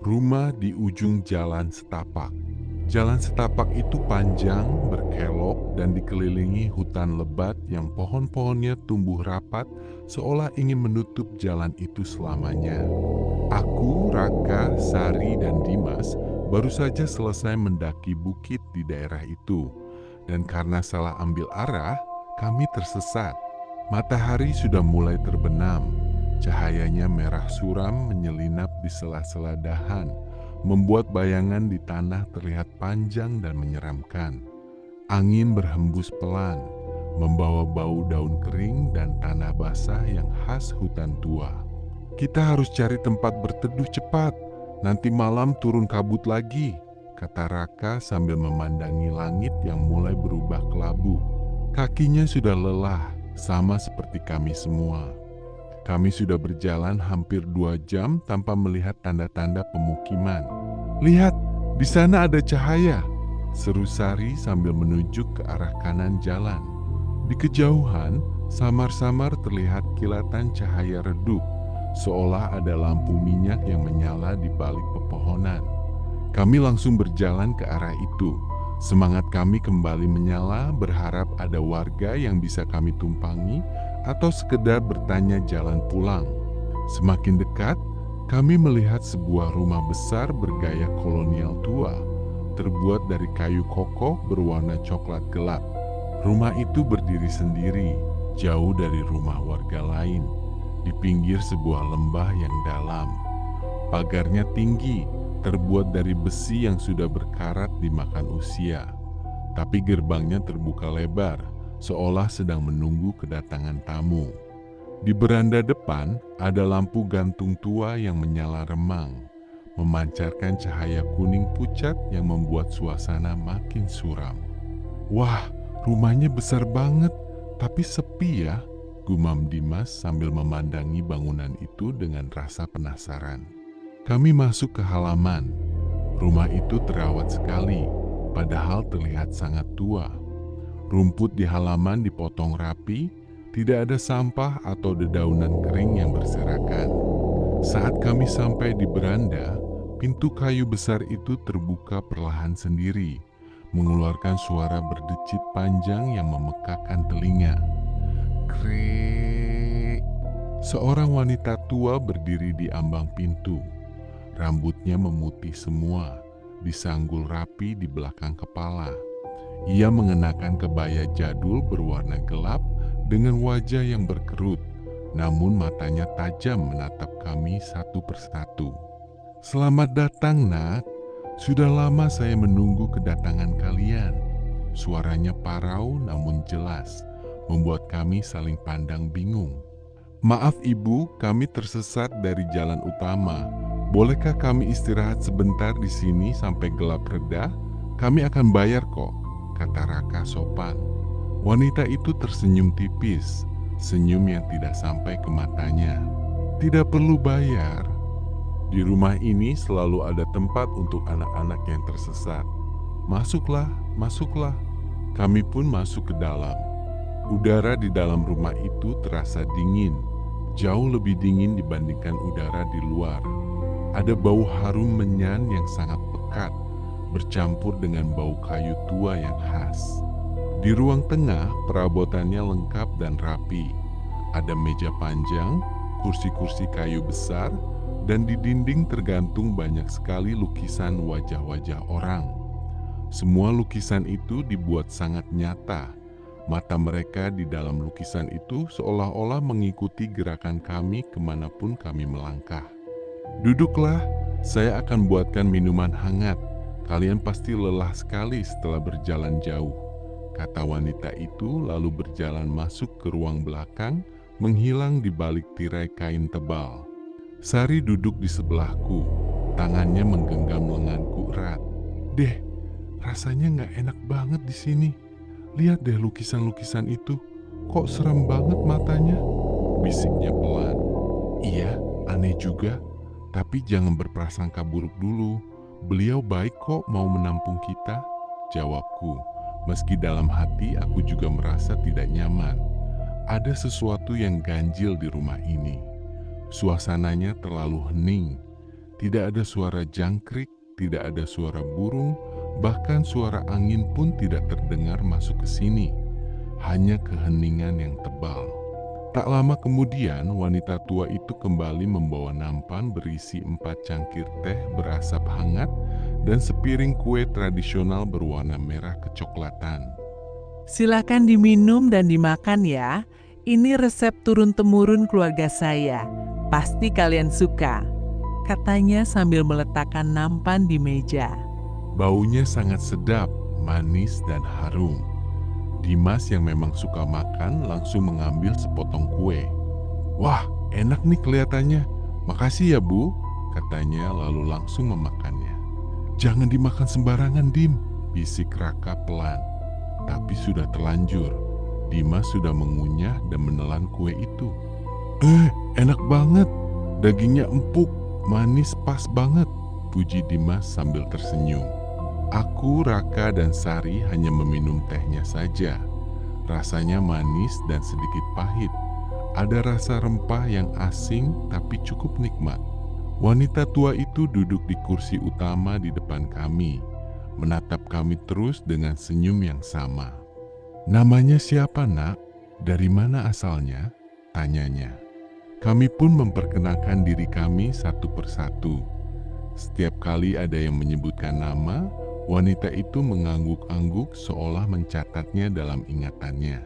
Rumah di ujung jalan setapak. Jalan setapak itu panjang, berkelok, dan dikelilingi hutan lebat yang pohon-pohonnya tumbuh rapat seolah ingin menutup jalan itu selamanya. Aku, Raka, Sari, dan Dimas baru saja selesai mendaki bukit di daerah itu. Dan karena salah ambil arah, kami tersesat. Matahari sudah mulai terbenam. Cahayanya merah suram menyelinap di sela-sela dahan, membuat bayangan di tanah terlihat panjang dan menyeramkan. Angin berhembus pelan, membawa bau daun kering dan tanah basah yang khas hutan tua. Kita harus cari tempat berteduh cepat, nanti malam turun kabut lagi, kata Raka sambil memandangi langit yang mulai berubah kelabu. Kakinya sudah lelah, sama seperti kami semua. Kami sudah berjalan hampir 2 jam tanpa melihat tanda-tanda pemukiman. Lihat, di sana ada cahaya, seru Sari sambil menunjuk ke arah kanan jalan. Di kejauhan, samar-samar terlihat kilatan cahaya redup, seolah ada lampu minyak yang menyala di balik pepohonan. Kami langsung berjalan ke arah itu. Semangat kami kembali menyala, berharap ada warga yang bisa kami tumpangi atau sekedar bertanya jalan pulang. Semakin dekat, kami melihat sebuah rumah besar bergaya kolonial tua, terbuat dari kayu kokoh berwarna coklat gelap. Rumah itu berdiri sendiri, jauh dari rumah warga lain, di pinggir sebuah lembah yang dalam. Pagarnya tinggi, terbuat dari besi yang sudah berkarat dimakan usia. Tapi gerbangnya terbuka lebar, seolah sedang menunggu kedatangan tamu. Di beranda depan ada lampu gantung tua yang menyala remang, memancarkan cahaya kuning pucat yang membuat suasana makin suram. Wah, rumahnya besar banget, tapi sepi ya, gumam Dimas sambil memandangi bangunan itu dengan rasa penasaran. Kami masuk ke halaman. Rumah itu terawat sekali, padahal terlihat sangat tua. Rumput di halaman dipotong rapi, tidak ada sampah atau dedaunan kering yang berserakan. Saat kami sampai di beranda, pintu kayu besar itu terbuka perlahan sendiri, mengeluarkan suara berdecit panjang yang memekakan telinga. Krek. Seorang wanita tua berdiri di ambang pintu. Rambutnya memutih semua, disanggul rapi di belakang kepala. Ia mengenakan kebaya jadul berwarna gelap dengan wajah yang berkerut, namun matanya tajam menatap kami satu persatu. Selamat datang, Nak. Sudah lama saya menunggu kedatangan kalian. Suaranya parau namun jelas, membuat kami saling pandang bingung. Maaf ibu, kami tersesat dari jalan utama. Bolehkah kami istirahat sebentar di sini sampai gelap reda? Kami akan bayar kok, kata Raka sopan. Wanita itu tersenyum tipis, senyum yang tidak sampai ke matanya. Tidak perlu bayar. Di rumah ini selalu ada tempat untuk anak-anak yang tersesat. Masuklah, masuklah. Kami pun masuk ke dalam. Udara di dalam rumah itu terasa dingin, jauh lebih dingin dibandingkan udara di luar. Ada bau harum menyan yang sangat pekat, bercampur dengan bau kayu tua yang khas. Di ruang tengah, perabotannya lengkap dan rapi. Ada meja panjang, kursi-kursi kayu besar, dan di dinding tergantung banyak sekali lukisan wajah-wajah orang. Semua lukisan itu dibuat sangat nyata. Mata mereka di dalam lukisan itu seolah-olah mengikuti gerakan kami kemanapun kami melangkah. Duduklah, saya akan buatkan minuman hangat. Kalian pasti lelah sekali setelah berjalan jauh, kata wanita itu lalu berjalan masuk ke ruang belakang, menghilang di balik tirai kain tebal. Sari duduk di sebelahku, tangannya menggenggam lenganku erat. Deh, rasanya gak enak banget di sini. Lihat deh lukisan-lukisan itu, kok serem banget matanya, bisiknya pelan. Iya, aneh juga. Tapi jangan berprasangka buruk dulu. Beliau baik kok mau menampung kita, jawabku. Meski dalam hati aku juga merasa tidak nyaman. Ada sesuatu yang ganjil di rumah ini. Suasananya terlalu hening. Tidak ada suara jangkrik, tidak ada suara burung, bahkan suara angin pun tidak terdengar masuk ke sini. Hanya keheningan yang tebal. Tak lama kemudian, wanita tua itu kembali membawa nampan berisi 4 cangkir teh berasap hangat dan sepiring kue tradisional berwarna merah kecoklatan. Silakan diminum dan dimakan ya. Ini resep turun-temurun keluarga saya. Pasti kalian suka, katanya sambil meletakkan nampan di meja. Baunya sangat sedap, manis dan harum. Dimas yang memang suka makan langsung mengambil sepotong kue. Wah, enak nih kelihatannya. Makasih ya Bu, katanya lalu langsung memakannya. Jangan dimakan sembarangan, Dim, bisik Raka pelan. Tapi sudah terlanjur. Dimas sudah mengunyah dan menelan kue itu. Enak banget. Dagingnya empuk, manis pas banget, puji Dimas sambil tersenyum. Aku, Raka, dan Sari hanya meminum tehnya saja. Rasanya manis dan sedikit pahit. Ada rasa rempah yang asing tapi cukup nikmat. Wanita tua itu duduk di kursi utama di depan kami, menatap kami terus dengan senyum yang sama. Namanya siapa, Nak? Dari mana asalnya? Tanyanya. Kami pun memperkenalkan diri kami satu persatu. Setiap kali ada yang menyebutkan nama, wanita itu mengangguk-angguk seolah mencatatnya dalam ingatannya.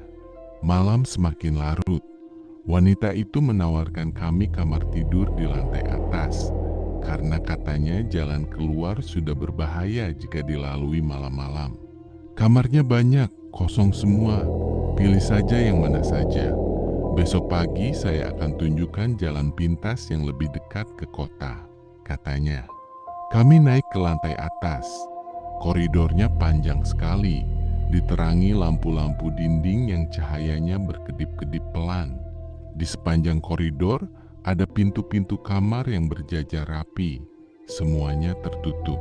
Malam semakin larut. Wanita itu menawarkan kami kamar tidur di lantai atas, karena katanya jalan keluar sudah berbahaya jika dilalui malam-malam. Kamarnya banyak, kosong semua. Pilih saja yang mana saja. Besok pagi saya akan tunjukkan jalan pintas yang lebih dekat ke kota, katanya. Kami naik ke lantai atas. Koridornya panjang sekali, diterangi lampu-lampu dinding yang cahayanya berkedip-kedip pelan. Di sepanjang koridor ada pintu-pintu kamar yang berjajar rapi. Semuanya tertutup.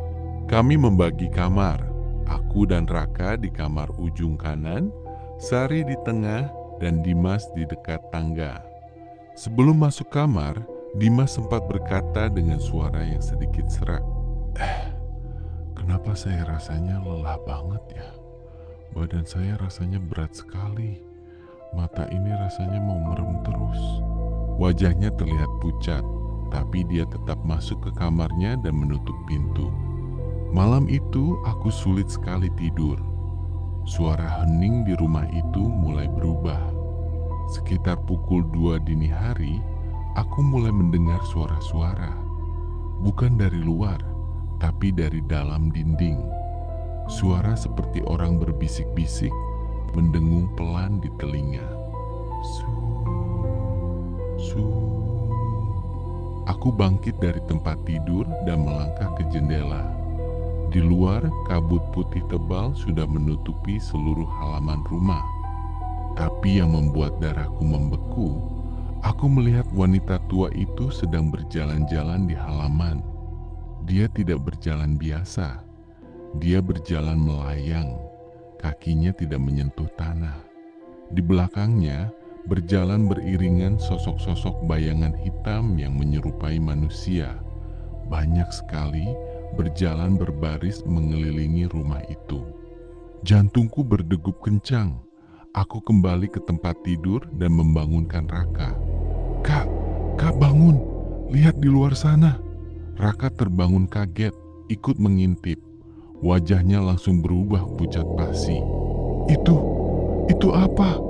Kami membagi kamar. Aku dan Raka di kamar ujung kanan, Sari di tengah, dan Dimas di dekat tangga. Sebelum masuk kamar, Dimas sempat berkata dengan suara yang sedikit serak. Kenapa saya rasanya lelah banget ya? Badan saya rasanya berat sekali. Mata ini rasanya mau merem terus. Wajahnya terlihat pucat, tapi dia tetap masuk ke kamarnya dan menutup pintu. Malam itu aku sulit sekali tidur. Suara hening di rumah itu mulai berubah. Sekitar pukul 2 dini hari, aku mulai mendengar suara-suara. Bukan dari luar, tapi dari dalam dinding. Suara seperti orang berbisik-bisik, mendengung pelan di telinga. Su. Aku bangkit dari tempat tidur dan melangkah ke jendela. Di luar, kabut putih tebal sudah menutupi seluruh halaman rumah. Tapi yang membuat darahku membeku, aku melihat wanita tua itu sedang berjalan-jalan di halaman. Dia tidak berjalan biasa. Dia berjalan melayang. Kakinya tidak menyentuh tanah. Di belakangnya berjalan beriringan sosok-sosok bayangan hitam yang menyerupai manusia. Banyak sekali berjalan berbaris mengelilingi rumah itu. Jantungku berdegup kencang. Aku kembali ke tempat tidur dan membangunkan Raka. Kak bangun, lihat di luar sana. Raka terbangun kaget, ikut mengintip. Wajahnya langsung berubah pucat pasi. Itu apa?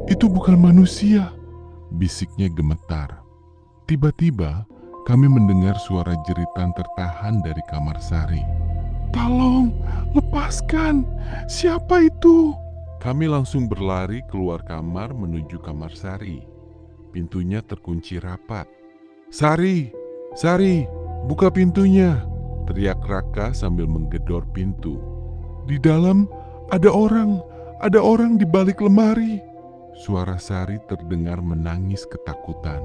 Itu bukan manusia, bisiknya gemetar. Tiba-tiba kami mendengar suara jeritan tertahan dari kamar Sari. Tolong, lepaskan, siapa itu? Kami langsung berlari keluar kamar menuju kamar Sari. Pintunya terkunci rapat. Sari, buka pintunya, teriak Raka sambil menggedor pintu. Di dalam ada orang di balik lemari. Suara Sari terdengar menangis ketakutan.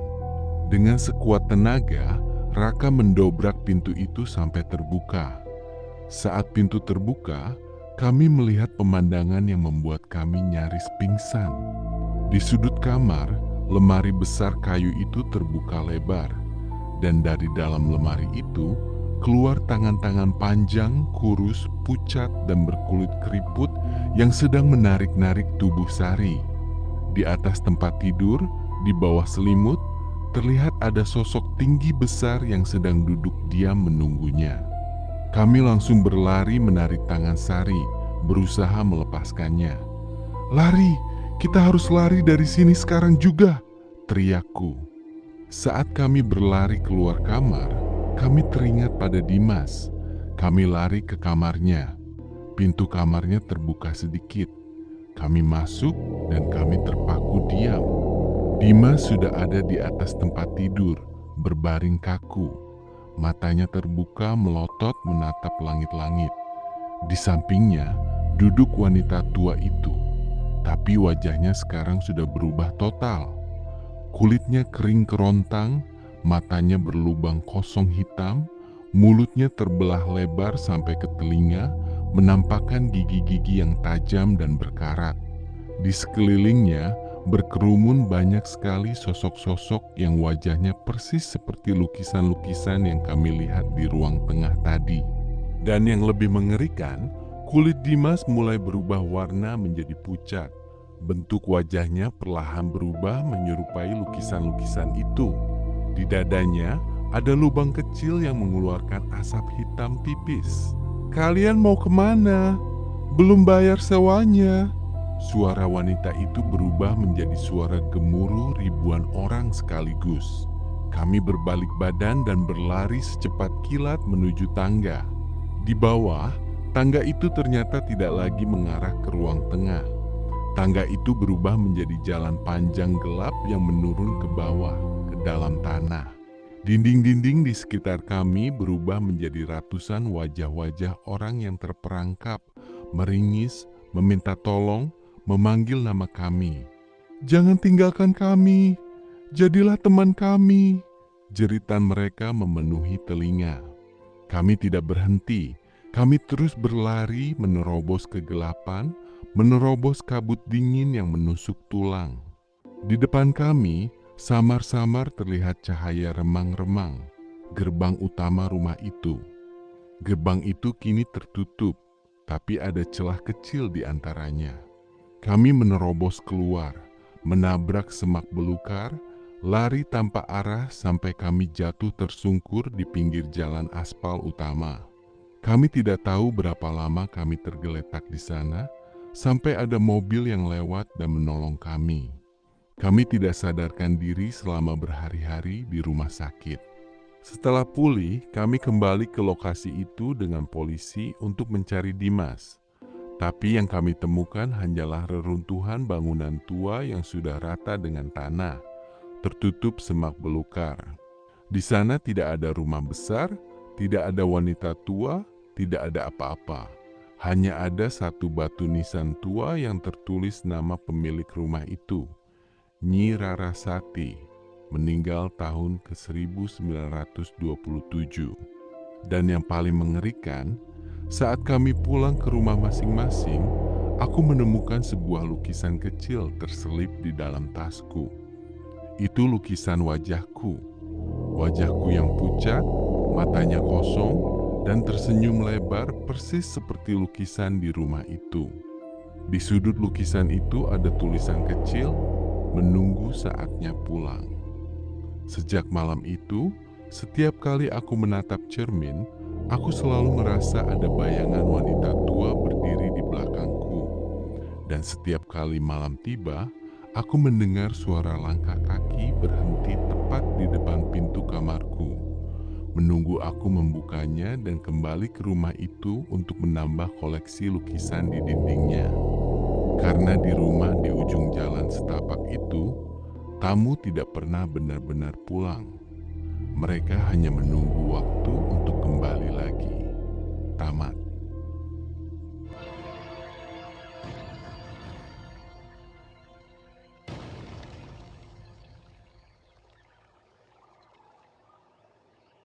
Dengan sekuat tenaga, Raka mendobrak pintu itu sampai terbuka. Saat pintu terbuka, kami melihat pemandangan yang membuat kami nyaris pingsan. Di sudut kamar, lemari besar kayu itu terbuka lebar. Dan dari dalam lemari itu, keluar tangan-tangan panjang, kurus, pucat, dan berkulit keriput yang sedang menarik-narik tubuh Sari. Di atas tempat tidur, di bawah selimut, terlihat ada sosok tinggi besar yang sedang duduk diam menunggunya. Kami langsung berlari menarik tangan Sari, berusaha melepaskannya. "Lari, kita harus lari dari sini sekarang juga!" teriakku. Saat kami berlari keluar kamar, kami teringat pada Dimas. Kami lari ke kamarnya. Pintu kamarnya terbuka sedikit. Kami masuk dan kami terpaku diam. Dimas sudah ada di atas tempat tidur, berbaring kaku. Matanya terbuka melotot menatap langit-langit. Di sampingnya duduk wanita tua itu, tapi wajahnya sekarang sudah berubah total. Kulitnya kering kerontang, matanya berlubang kosong hitam, mulutnya terbelah lebar sampai ke telinga, menampakkan gigi-gigi yang tajam dan berkarat. Di sekelilingnya berkerumun banyak sekali sosok-sosok yang wajahnya persis seperti lukisan-lukisan yang kami lihat di ruang tengah tadi. Dan yang lebih mengerikan, kulit Dimas mulai berubah warna menjadi pucat. Bentuk wajahnya perlahan berubah menyerupai lukisan-lukisan itu. Di dadanya ada lubang kecil yang mengeluarkan asap hitam tipis. "Kalian mau kemana? Belum bayar sewanya." Suara wanita itu berubah menjadi suara gemuruh ribuan orang sekaligus. Kami berbalik badan dan berlari secepat kilat menuju tangga. Di bawah, tangga itu ternyata tidak lagi mengarah ke ruang tengah. Tangga itu berubah menjadi jalan panjang gelap yang menurun ke bawah, ke dalam tanah. Dinding-dinding di sekitar kami berubah menjadi ratusan wajah-wajah orang yang terperangkap, meringis, meminta tolong, memanggil nama kami. "Jangan tinggalkan kami, jadilah teman kami." Jeritan mereka memenuhi telinga. Kami tidak berhenti, kami terus berlari menerobos kegelapan, menerobos kabut dingin yang menusuk tulang. Di depan kami, samar-samar terlihat cahaya remang-remang, gerbang utama rumah itu. Gerbang itu kini tertutup, tapi ada celah kecil di antaranya. Kami menerobos keluar, menabrak semak belukar, lari tanpa arah sampai kami jatuh tersungkur di pinggir jalan aspal utama. Kami tidak tahu berapa lama kami tergeletak di sana, sampai ada mobil yang lewat dan menolong kami. Kami tidak sadarkan diri selama berhari-hari di rumah sakit. Setelah pulih, kami kembali ke lokasi itu dengan polisi untuk mencari Dimas. Tapi yang kami temukan hanyalah reruntuhan bangunan tua yang sudah rata dengan tanah, tertutup semak belukar. Di sana tidak ada rumah besar, tidak ada wanita tua, tidak ada apa-apa. Hanya ada satu batu nisan tua yang tertulis nama pemilik rumah itu, Nyi Rarasati, meninggal tahun ke-1927. Dan yang paling mengerikan, saat kami pulang ke rumah masing-masing, aku menemukan sebuah lukisan kecil terselip di dalam tasku. Itu lukisan wajahku. Wajahku yang pucat, matanya kosong, dan tersenyum lebar persis seperti lukisan di rumah itu. Di sudut lukisan itu ada tulisan kecil, "Menunggu saatnya pulang." Sejak malam itu, setiap kali aku menatap cermin, aku selalu merasa ada bayangan wanita tua berdiri di belakangku. Dan setiap kali malam tiba, aku mendengar suara langkah kaki berhenti tepat di depan pintu kamarku, menunggu aku membukanya dan kembali ke rumah itu untuk menambah koleksi lukisan di dindingnya. Karena di rumah di ujung jalan setapak itu, tamu tidak pernah benar-benar pulang. Mereka hanya menunggu waktu untuk